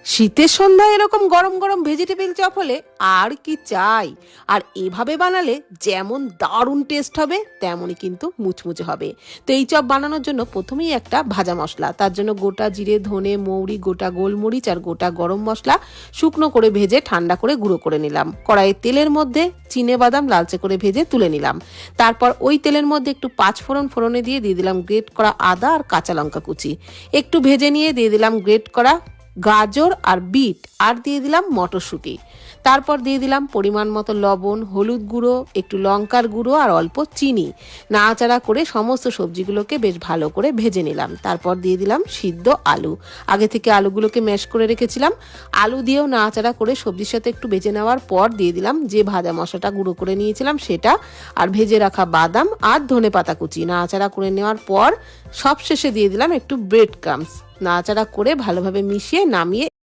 শীতের সন্ধ্যায় এরকম গরম গরম ভেজিটেবিল চপ হলে আর কি চাই। আর এভাবে বানালে যেমন দারুণ টেস্ট হবে তেমনই কিন্তু মুচমুচে হবে। তো এই চপ বানানোর জন্য প্রথমেই একটা ভাজা মশলা, তার জন্য গোটা জিরে, ধনে, মৌরি, গোটা গোলমরিচ আর গোটা গরম মশলা শুকনো করে ভেজে ঠান্ডা করে গুঁড়ো করে নিলাম। কড়াইয়ে তেলের মধ্যে চিনে বাদাম লালচে করে ভেজে তুলে নিলাম। তারপর ওই তেলের মধ্যে একটু পাঁচফোড়ন ফোড়নে দিয়ে দিলাম গ্রেট করা আদা আর কাঁচা লঙ্কা কুচি। একটু ভেজে নিয়ে দিয়ে দিলাম গ্রেট করা গাজর আর বিট, আর দিয়ে দিলাম মটরশুঁটি। তারপর দিয়ে দিলাম পরিমাণ মতো লবণ, হলুদ গুঁড়ো, একটু লঙ্কার গুঁড়ো আর অল্প চিনি। নাড়াচাড়া করে সমস্ত সবজিগুলোকে বেশ ভালো করে ভেজে নিলাম। তারপর দিয়ে দিলাম সিদ্ধ আলু, আগে থেকে আলুগুলোকে ম্যাশ করে রেখেছিলাম। আলু দিয়েও নাড়াচাড়া করে সবজির সাথে একটু ভেজে নেওয়ার পর দিয়ে দিলাম যে ভাজা মশলাটা গুঁড়ো করে নিয়েছিলাম সেটা, আর ভেজে রাখা বাদাম আর ধনে পাতা কুচি। নাড়াচাড়া করে নেওয়ার পর সবশেষে দিয়ে দিলাম একটু ব্রেড ক্রাম্বস। নাড়াচাড়া করে ভালোভাবে মিশিয়ে নামিয়ে